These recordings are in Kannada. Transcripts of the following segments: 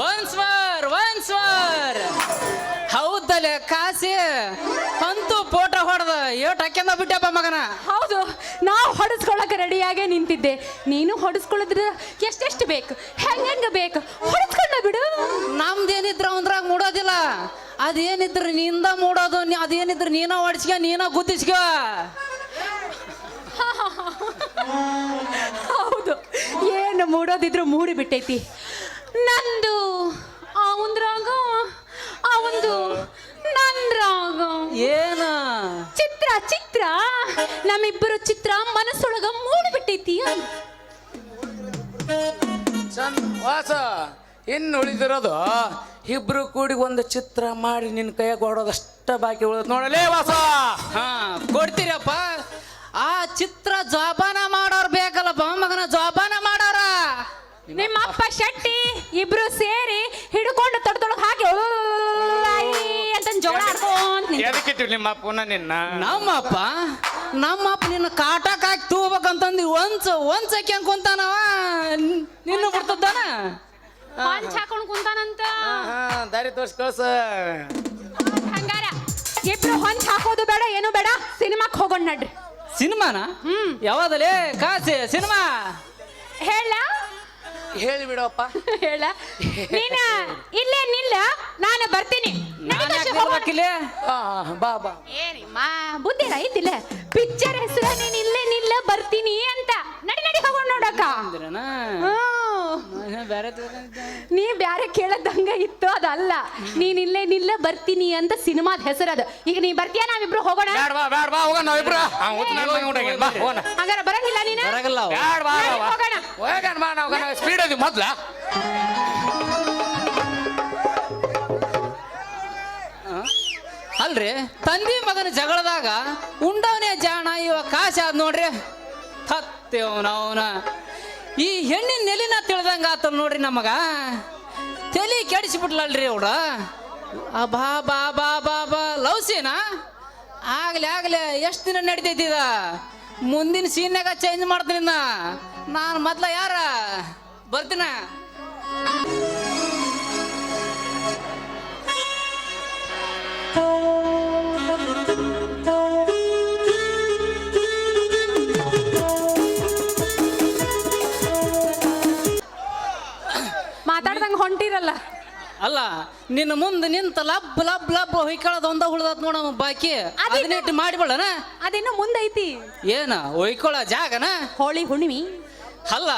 ಒನ್ಸ್ ಮೋರ್ ಹೌದಲ್ಲೇ ಕಾಸಿ ಅಂತೂ ಫೋಟೋ ಹೊಡೆದ ಏಟ್ ಹಾಕ್ಯಂದ ಬಿಟ್ಟಪ್ಪ ಮಗನ. ಹೌದು, ನಾವು ಹೊಡೆಸ್ಕೊಳ್ಳಕ್ಕೆ ರೆಡಿಯಾಗೇ ನಿಂತಿದ್ದೆ. ನೀನು ಹೊಡೆಸ್ಕೊಳ್ಳೋದ್ರ ಎಷ್ಟೆಷ್ಟು ಬೇಕು, ಹೆಂಗ ಬೇಕು ಹೊಡೆಸ್ಕೊಂಡ ಬಿಡು. ನಮ್ದೇನಿದ್ರ ಅಂದ್ರಾಗ ಮೂಡೋದಿಲ್ಲ, ಅದೇನಿದ್ರು ನಿಂದ ಮೂಡೋದು. ಅದೇನಿದ್ರು ನೀನ ಹೊಡ್ಸ್ಕ, ನೀನ ಗುದ್ದಿಸ್ಕ. ಹೌದು, ಏನು ಮೂಡೋದಿದ್ರು ಮೂಡಿ ಬಿಟ್ಟೈತಿ. ನಂದು ಅವಂದ್ರಾಗ, ಅವಂದು ನಂದ್ರಾಗ. ಏನ ಚಿತ್ರ ಚಿತ್ರ ನಮ್ಮಿಬ್ಬರು ಚಿತ್ರ ಮನಸ್ಸೊಳಗ ಮೂಡಿ ಬಿಟ್ಟೈತಿ. ಚಂದ ವಾಸ, ಇನ್ನು ಉಳಿದಿರೋದು ಇಬ್ರು ಕೂಡಿ ಒಂದು ಚಿತ್ರ ಮಾಡಿ ನಿನ್ನ ಕೈಯಾಗ ಕೊಡೋದಷ್ಟ ಬಾಕಿ ಉಳಿದ ನೋಡಲೇ ವಾಸ. ಹಾ ಕೊಡ್ತೀರಪ್ಪ. ಆ ಚಿತ್ರ ಜೋಪಾನ ಮಾಡೋರ್ ಬೇಕಲ್ಲಪ್ಪ ಮಗನ, ಜೋಪಾನ ಮಾಡೋರ. ನಿಮ್ಮ ಅಪ್ಪ ಶೆಟ್ಟಿ ಇಬ್ರು ಸೇರಿ ಹಿಡ್ಕೊಂಡು ತೊಡ್ದೊಳಗೆ ಹಾಕಿ ಅಂತ ಜೋಳ ಆಡ್ಕೊಂತ ಎದಕ್ಕಿಟ್ಟಿವಿ ನಿಮ್ಮ ಅಪ್ಪನ ನಿನ್ನ? ನಮ್ಮಪ್ಪ ನಿನ್ನ ಕಾಟಕ್ ಹಾಕಿ ತೂಬೇಕಂತಂದು ಒಂದ್ಸ ಹಾಕ್ಯಂಗ್ ಕುಂತಾನವ. ನಿನ್ನ ಬಿಡ್ತದಾನ ಹಂಚ್ ಹಾಕೊಂಡ್ ಕುಂತಾನಂತ. ದಾರಿ ತೋರ್ಸ್ ಕಳ್ಸ. ಹಂಗಾರ ಇಬ್ರು ಹೊಂಚ್ ಹಾಕೋದು ಬೇಡ, ಏನು ಬೇಡ, ಸಿನಿಮಾಕ್ ಹೋಗೋಣ ನಡ್ರಿ. ಸಿನಿಮಾನ? ಯಾವ್ದಲೇ ಕಾಸೆ ಸಿನಿಮಾ? ಹೇಳ ಹೇಳಿ ಬಿಡಪ್ಪ. ಹೇಳ ನೀನ ಇಲ್ಲೇ ನಿಲ್ಲ, ನಾನು ಬರ್ತೀನಿ. ಬಾ ಬಾ. ಏನಿಮ್ಮ ಬುದ್ಧಿ ಐತಿಲ್ಲ, ಪಿಕ್ಚರ್ ಹೆಸರು ನೀನ್ ಇಲ್ಲೇ ನಿಲ್ಲ ಬರ್ತೀನಿ ಅಂತ. ನಡಿ ನಡಿ ಹೋಗೋಣ ನೋಡಕ್ಕ. ನೀ ಬ್ಯಾರೆ ಕೇಳದಂಗ ಇತ್ತು, ಅದಲ್ಲ. ನೀನ್ ಇಲ್ಲೇ ನಿಲ್ಲ ಬರ್ತೀನಿ ಅಂತ ಸಿನಿಮಾದ ಹೆಸರದು. ಈಗ ನೀ ಬರ್ತೀಯ, ನಾವಿಬ್ರು ಹೋಗೋಣ. ಹಂಗಾರ ಬರಂಗಿಲ್ಲ ನೀನು? ಹೋಗೋಣ. ಸ್ಪೀಡ್ ಅದು ಮೊದ್ಲ. ಅಲ್ರಿ, ತಂದಿ ಮಗನ ಜಗಳದಾಗ ಉಂಡವನೇ ಜಾಣ, ಇವ ಕಾಶ ಆದ್ ನೋಡ್ರಿ. ಹತ್ತೇವನವನ ಈ ಹೆಣ್ಣಿನ ನೆಲಿನ ತಿಳಿದಂಗ ಆತ ನೋಡ್ರಿ. ನಮಗ ತಲೆ ಕೆಡಿಸಿಬಿಟ್ಲಲ್ರಿ ಅವಳ. ಬಾ ಬಾ ಬಾ ಬಾ ಬಾ ಲವ್ ಸೀನಾ ಆಗ್ಲೇ ಎಷ್ಟು ದಿನ ನಡಿತೈತಿ ಇದ. ಮುಂದಿನ ಸೀನ್ಯಾಗ ಚೇಂಜ್ ಮಾಡ್ತೀನಿ. ನಾನು ಮೊದ್ಲ ಯಾರ ಬರ್ತೀನ. ಮಾತಾಡ್ದಂಗ ಹೊಂಟಿರಲ್ಲ. ಅಲ್ಲ, ನಿನ್ನ ಮುಂದೆ ನಿಂತ ಲಬ್ ಲಬ್ ಲಬ್ ಹೊಯ್ಕೊಳ್ಳೋದು ಒಂದ ಉಳ್ದತ್ ನೋಡ ಬಾಕಿ. ಅದನ್ನಿಟ್ಟು ಮಾಡಿಬಿಡಣ. ಅದೇನು ಮುಂದೈತಿ. ಏನ ಹೊಯ್ಕೊಳ್ಳೋ ಜಾಗನ? ಹೋಳಿ ಹುಣ್ಣಿಮೆ ಅಲ್ಲ,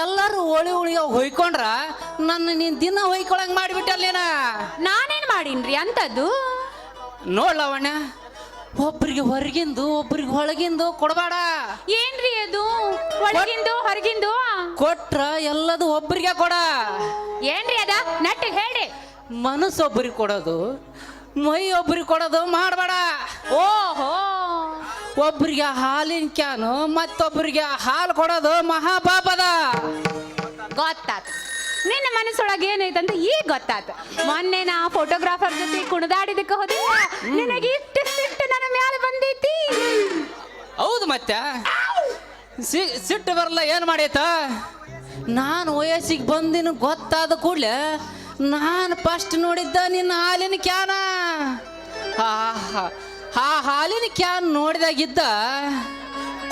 ಎಲ್ಲರೂ ಹೋಳಿ ಹುಳಿಗೆ ಹೊಯ್ಕೊಂಡ್ರ ನೀನ್ ದಿನ ಹೊಯ್ಕೊಳಂಗ್ ಮಾಡಿಬಿಟ್ಟಲ್ಲೇನ. ನಾನೇನ್ ಮಾಡೀನ್ರಿ ಅಂತದ್ದು? ನೋಡ್ಲವಣ್ಣ, ಒಬ್ರಿಗೆ ಹೊರಗಿಂದು ಒಬ್ರಿಗೆ ಒಳಗಿಂದು ಕೊಡಬೇಡ. ಏನ್ರಿ ಅದು? ಒಳಗಿಂದು ಹೊರಗಿಂದು ಕೊಟ್ರ ಎಲ್ಲದು ಒಬ್ರಿಗೆ ಕೊಡ. ಏನ್ರಿ ಅದ ನಟ್ಟು ಹೇಳಿ. ಮನಸ್ಸು ಒಬ್ರಿಗೆ ಕೊಡೋದು, ಮೈ ಒಬ್ರಿಗೆ ಕೊಡೋದು ಮಾಡಬೇಡ. ಓಹೋ, ಒಬ್ರಿಗೆ ಹಾಲಿನ ಕ್ಯಾನು ಮತ್ತೊಬ್ರಿಗೆ ಹಾಲು ಕೊಡೋದು ಮಹಾಪಾಪದ. ಗೊತ್ತಾತ. ನಿನ್ನ ಮನಸ್ಸೊಳಗೆ ಏನೈತಂತ ಈಗ ಗೊತ್ತಾತ. ಮೊನ್ನೆ ನಾ ಫೋಟೋಗ್ರಾಫರ್ ಜೊತೆ ಕುಣಿದಾಡಿದಕ್ಕೆ ಹೋದಿಲ್ಲ, ನಿನಗೆ ಇಷ್ಟು ಸಿಟ್ಟು ನನ್ನ ಮ್ಯಾಲ ಬಂದೈತಿ. ಹೌದು, ಮತ್ತೆ ಸಿಟ್ಟು ಬರಲ್ಲ ಏನು ಮಾಡೈತ? ನಾನು ವಯಸ್ಸಿಗೆ ಬಂದಿನ ಗೊತ್ತಾದ ಕೂಡಲೇ ನಾನು ಫಸ್ಟ್ ನೋಡಿದ್ದ ನಿನ್ನ ಹಾಲಿನ ಕ್ಯಾನ. ಆ ಹಾಲಿನ ಕ್ಯಾನ್ ನೋಡಿದಾಗಿದ್ದ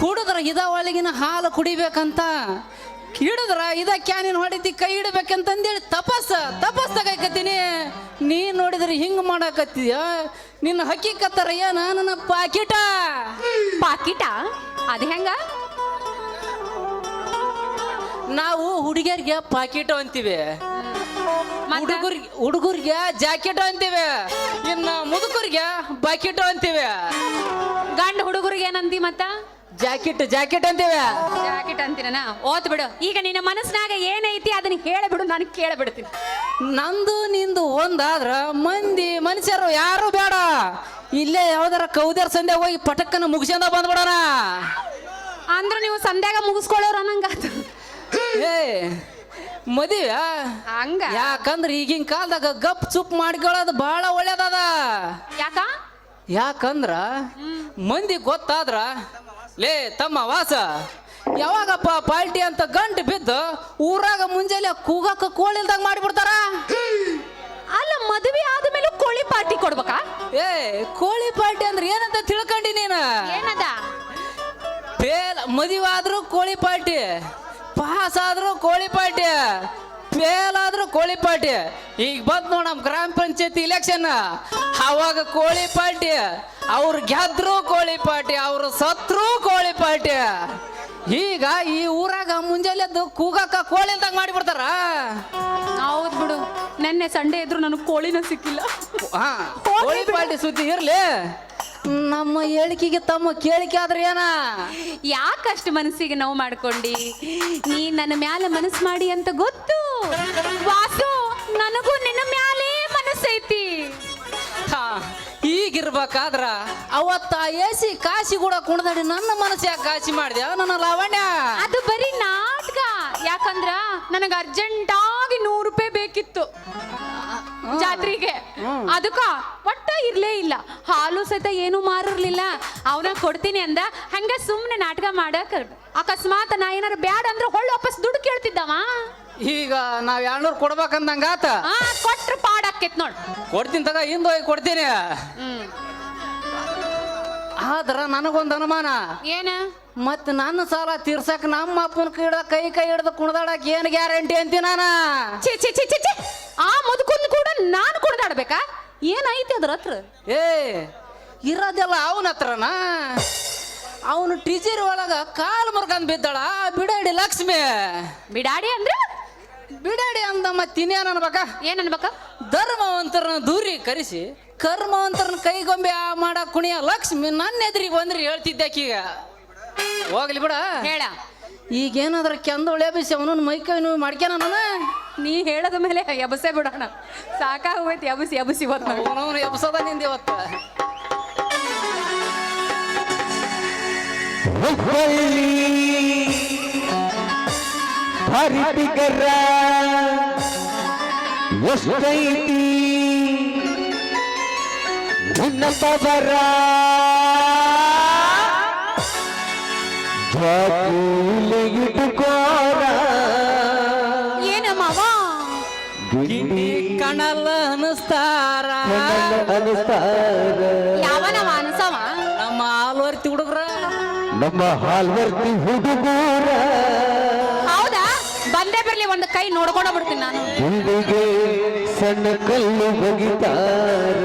ಕುಡಿದ್ರ ಇದ ಒಳಗಿನ ಹಾಲು ಕುಡಿಬೇಕಂತ, ಹಿಡಿದ್ರ ಇದ ಕ್ಯಾನಿನ ಹೊಡಿತಿ ಕೈ ಇಡಬೇಕಂತಂದೇಳಿ ತಪಸ್ಸಾಗತ್ತೀನಿ. ನೀನ್ ನೋಡಿದ್ರೆ ಹಿಂಗ್ ಮಾಡಾಕತ್ತೀಯ. ನಿನ್ನ ಹಕ್ಕಿಕತ್ತರ ಏನ ನನ್ನ ಪಾಕಿಟ ಅದು ಹೆಂಗ? ನಾವು ಹುಡುಗಿಯರಿಗೆ ಪಾಕಿಟು ಅಂತೀವಿ, ಹುಡುಗರಿಗೆ ಜಾಕೆಟ್ ಅಂತೀವಿ, ಇನ್ನು ಮುದುಕರಿಗೆ ಬಾಕಿಟು ಅಂತೀವಿ. ಗಂಡ ಹುಡುಗರಿಗೆ ಏನಂತಿ ಮತ್ತ? ಜಾಕೆಟ್ ಅಂತೀವಿ. ಜಾಕೆಟ್ ಅಂತೀರನ? ಓತ್ ಬಿಡು. ಈಗ ನಿನ್ನ ಮನಸ್ಸಿನಾಗ ಏನೈತಿ ಅದನ್ನ ಹೇಳಬಿಡು, ನಾನು ಕೇಳಬಿಡ್ತೀನಿ. ನಂದು ನಿಂದು ಒಂದಾದ್ರ ಮನುಷ್ಯರು ಯಾರು ಬೇಡ. ಇಲ್ಲೇ ಯಾವ್ದಾರ ಕೌದರ್ ಸಂಧ್ಯಾ ಹೋಗಿ ಪಟಕ್ಕನ ಮುಗಿಸ್ಕೊಂಡ ಬಂದ್ಬಿಡೋಣ. ಅಂದ್ರ ನೀವು ಸಂಧ್ಯಾಗ ಮುಗಿಸ್ಕೊಳ್ಳೋರು ಅನ್ನಂಗಾತ. ಏ ಮದುವೆ ಹಂಗ? ಯಾಕಂದ್ರೆ ಈಗಿನ ಕಾಲದಾಗ ಗಪ್ ಚುಪ್ ಮಾಡ್ಕೊಳ್ಳೋದು ಬಹಳ ಒಳ್ಳೇದದ. ಯಾಕಂದ್ರ ಮಂದಿ ಗೊತ್ತಾದ್ರ, ಲೇ ತಮ್ಮ ವಾಸ ಯಾವಾಗಪ್ಪ ಪಾರ್ಟಿ ಅಂತ ಗಂಟು ಬಿದ್ದು ಊರಾಗ ಮುಂಜಾನೆ ಕೂಗಕ್ಕ ಕೋಳಿಲ್ದಾಗ ಮಾಡಿಬಿಡ್ತಾರ. ಅಲ್ಲ ಮದುವೆ ಆದ್ಮೇಲೆ ಕೋಳಿ ಪಾರ್ಟಿ ಕೊಡ್ಬೇಕಾ? ಏ ಕೋಳಿ ಪಾರ್ಟಿ ಅಂದ್ರೆ ಏನಂತ ತಿಳ್ಕೊಂಡಿ ನೀನು? ಏನದ? ಮದುವೆ ಆದ್ರೂ ಕೋಳಿ ಪಾರ್ಟಿ, ಪಾಸ್ ಆದ್ರೂ ಕೋಳಿ ಪಾರ್ಟಿ, ಫೇಲ್ ಆದ್ರೂ ಕೋಳಿ ಪಾರ್ಟಿ. ಈಗ ಬಂದ್ ನೋಡ ನಮ್ಮ ಗ್ರಾಮ ಪಂಚಾಯತಿ ಇಲೆಕ್ಷನ್, ಅವಾಗ ಕೋಳಿ ಪಾರ್ಟಿ. ಅವ್ರು ಗೆದ್ರು ಕೋಳಿ ಪಾರ್ಟಿ, ಅವ್ರು ಸತ್ರು ಕೋಳಿ ಪಾರ್ಟಿ. ಈಗ ಈ ಊರಾಗ ಮುಂಜಾನೆ ಎದ್ದು ಕೂಗಕ್ಕ ಕೋಳಿ ಇಲ್ದಂಗ ಮಾಡಿಬಿಡ್ತಾರ. ಹೌದ್ ಬಿಡು, ನೆನ್ನೆ ಸಂಡೆ ಇದ್ರು ನನಗೆ ಕೋಳಿನ ಸಿಕ್ಕಿಲ್ಲ. ಹಾ, ಕೋಳಿ ಪಾರ್ಟಿ ಸುದ್ದಿ ಇರ್ಲಿ. ನಮ್ಮ ಹೇಳಿಕೆಗೆ ತಮ್ಮ ಕೇಳಿಕೆ ಆದ್ರೆ ಏನ? ಯಾಕಷ್ಟು ಮನಸ್ಸಿಗೆ ನೋವು ಮಾಡ್ಕೊಂಡಿ? ನೀ ನನ್ನ ಮ್ಯಾಲ ಮನಸ್ಸು ಮಾಡಿ ಅಂತ ಗೊತ್ತು ವಾಸು, ನನಗೂ ನಿನ್ನ ಮ್ಯಾಲೇ ಮನಸ್ಸೈತಿ. ಹಾ, ಈಗಿರ್ಬೇಕಾದ್ರ ಅವತ್ತ ಎಸಿ ಕಾಶಿ ಕೂಡ ಕುಣದಾಡಿ ನನ್ನ ಮನಸ್ಸು ಯಾಕೆ ಕಾಶಿ ಮಾಡಿದೆ ನನ್ನ ಲಾವಣ್ಯ? ಅದು ಬರೀ ನಾಟಕ. ಯಾಕಂದ್ರ ನನಗೆ ಅರ್ಜೆಂಟ್ ಆಗಿ 100 ರೂಪಾಯಿ ಬೇಕಿತ್ತು ಜಾತ್ರೆಗೆ. ಅದಕ್ಕ ಒಟ್ಟ ಇರ್ಲೇ ಇಲ್ಲ. ಹಾಲು ಸಹಿತ ಏನು ಮಾರಿರ್ಲಿಲ್ಲ. ಅವನ ಕೊಡ್ತೀನಿ ಅಂದ. ಹಂಗ ಸುಮ್ಮನೆ ನಾಟಕ ಮಾಡಕ್ ಅಕಸ್ಮಾತ್ ನಾ ಏನಾರು ಬ್ಯಾಡ ಅಂದ್ರೆ ಹೊಳ್ಳಿ ವಾಪಸ್ ದುಡ್ಡು ಕೇಳ್ತಿದ್ದವ. ಈಗ ನಾವ್ 200 ಕೊಡ್ಬೇಕಂದಂಗಾತ. ಕೊಟ್ರ ಪಾಡಾಕೇತ್ ನೋಡ್. ಕೊಡ್ತೀನಿ ತಗ, ಹಿಂದೆ ಹೋಗಿ ಕೊಡ್ತೀನಿ. ಆದ್ರ ನನಗೊಂದು ಅನುಮಾನ. ಏನ? ಮತ್ ನನ್ನ ಸಾಲ ತೀರ್ಸಕ್ ನಮ್ಮ ಅಪ್ಪನ ಕೈ ಹಿಡ್ದು ಕುಣದಾಡಕ್ ಏನ್ ಗ್ಯಾರಂಟಿ ಅಂತೀನಿ ನಾನ? ಛೇ ಛೇ ಛೇ ಛೇ, ಆ ಮುದುಕುಂದ್ ಕೂಡ ನಾನು ಕುಣಿದಾಡ್ಬೇಕಾ? ಏನೈತಿ ಅದ್ರ ಹತ್ರ? ಏ ಇರೋದೆಲ್ಲ ಅವನ ಹತ್ರನ. ಅವನು ಟಿಜರಿ ಒಳಗ ಕಾಲು ಮುರ್ಕಂದ್ ಬಿದ್ದಾಳ ಬಿಡಾಡಿ ಲಕ್ಷ್ಮಿ. ಬಿಡಾಡಿ ಅಂದ್ರೆ ಬಿಡಾಡಿ ಅಂದ ಮತ್ತಿನ್ನೇನ್ ಅನ್ಬೇಕ? ಏನ್ ಅನ್ಬೇಕ? ಧರ್ಮವಂತರನ್ನ ದೂರಿ ಕರೆಸಿ ಕರ್ಮವಂತರನ್ನ ಕೈಗೊಂಬೆ ಮಾಡಕ್ ಕುಣಿಯ ಲಕ್ಷ್ಮಿ ನನ್ನ ಎದುರಿಗೆ ಬಂದ್ರಿ ಹೇಳ್ತಿದ್ದಾಕೀಗ. ಹೋಗ್ಲಿ ಬಿಡ. ಹೇಳ. ಈಗೇನಾದ್ರ ಕೆಂದೊಳೆ ಬಿಸಿ ಅವನು ಮೈಕೈ ನೋವು ಮಾಡ್ಕ್ಯಾನ ನನ್ನ. ನೀ ಹೇಳದ ಮೇಲೆ ಎಬಸೆ ಬಿಡೋಣ. ಸಾಕಾಗೋಯ್ತು ಎಬಸಿ ಎಬಸಿ ಅವನವನು ಎಬ್ಸದ ನಿಂದ ಇವತ್ತ. ಹರಿತಿಗರ ಎಷ್ಟೈತಿ ನಿನ್ನ ಪವರ ಇಟ್ಟುಕೋರ. ಏನ ಮಾವ? ಗಿಂಡಿ ಕಣಲ್ಲ ಅನಿಸ್ತಾರ. ಯಾವನವ ಅನ್ಸವ? ನಮ್ಮ ಆಲ್ವರ್ತಿ ಹುಡುಗ್ರ, ನಮ್ಮ ಹಾಲ್ವರ್ತಿ ಹುಡುಗರ. ಹೌದಾ? ಬಂದೇ ಬರ್ಲಿ, ಒಂದು ಕೈ ನೋಡ್ಕೊಂಡ ಬಿಡ್ತೀನಿ ನಾನು. ಗುಂಡಿಗೆ ಸಣ್ಣ ಕಲ್ಲು ಬಗಿತಾರ.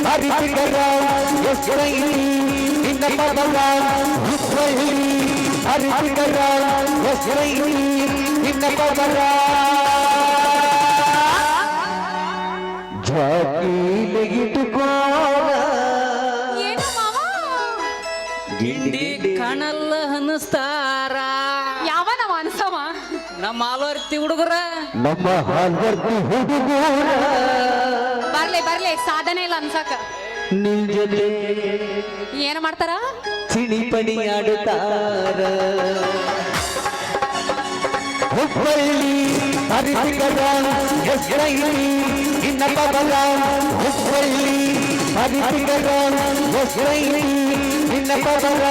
ಹರಿತಿಗರ ಎಷ್ಟೈತಿ ನಿನ್ನ ಪದವ. ಹರಿತಿಗರ ಎಷ್ಟೈತಿ ನಿನ್ನ ಪದವ. ಜಾತಿಗಿಟ್ಟುಕೋರ. ಏನು ಮಾವ? ಗಿಂಡಿ ಕಣಲ್ಲ ಅನಿಸ್ತಾರ. ಯಾವನವ ಅನ್ಸವ? ನಮ್ಮ ಆಲ್ವರ್ತಿ ಹುಡುಗರ, ನಮ್ಮ ಹಾಲ್ವರ್ತಿ ಹುಡುಗರ. ಬರ್ಲಿ ಬರ್ಲಿ, ಸಾಧನೆ ಇಲ್ಲ ಅನ್ಸಕ. ನಿನ್ ಜೊತೆ ಏನ್ ಮಾಡ್ತಾರ? ಚಿಣಿಪಣಿ ಆಡುತ್ತಾರ. ಹುಬ್ಬಳ್ಳಿ ಹರಿತಿಗರ ಎಷ್ಟೈತಿ ನಿನ್ನ ಪದವ. ಹುಬ್ಬಳ್ಳಿ ಹರಿತಿಗರ ಎಷ್ಟೈತಿ ನಿನ್ನ ಪದವ.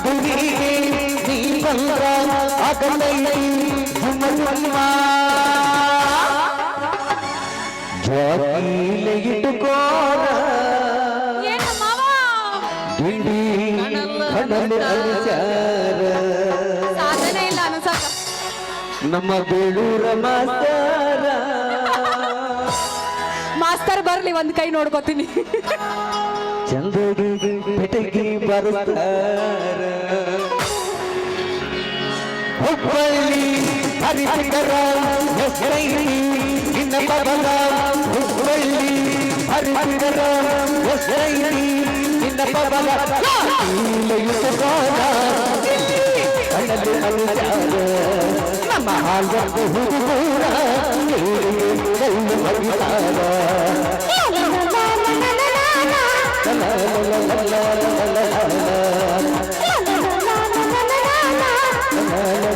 ಮದುವೆಗೆ ನೀ ಬಂದ್ರ ಆಗಲೈತಿ ಜುಮ್ಮಜುಮ್ಮ ಜಾತಿಲೆ ಇಟ್ಟುಕೋರ ಏನು ಮಾವ ಗಿಂಡಿ ಕಡಲೆ ಅಲಿಚಾರ ಸಾಧನೆ ಇಲ್ಲ ಅನ್ಸಕ ನಮ್ಮ ಬೇಳೂರ ಮಾಸ್ತರ ಮಾಸ್ತರ್ ಬರ್ಲಿ ಒಂದ್ ಕೈ ನೋಡ್ಕೋತೀನಿ ಚಂದಗಿ ಬೆಟಗಿ ಬರ್ತಾರ ಹುಬ್ಬಳ್ಳಿ ಹರಿಹರ ಹೆಸರೈತಿ ಇನ್ನ ಬಗಲ ಹುಬ್ಬಳ್ಳಿ ಹರಿಹರ ಹೆಸರೈತಿ ಇನ್ನ ಬಗಲ ಕಣ್ಣಲ್ಲಿ ಅನುಚಾರ ನಮ್ಮ ಹಾಲ್ಗಂದು ಹುಡುಗೂರ ಕೈಲು ಮಗಿತಾರ la la la la la la la la la la la la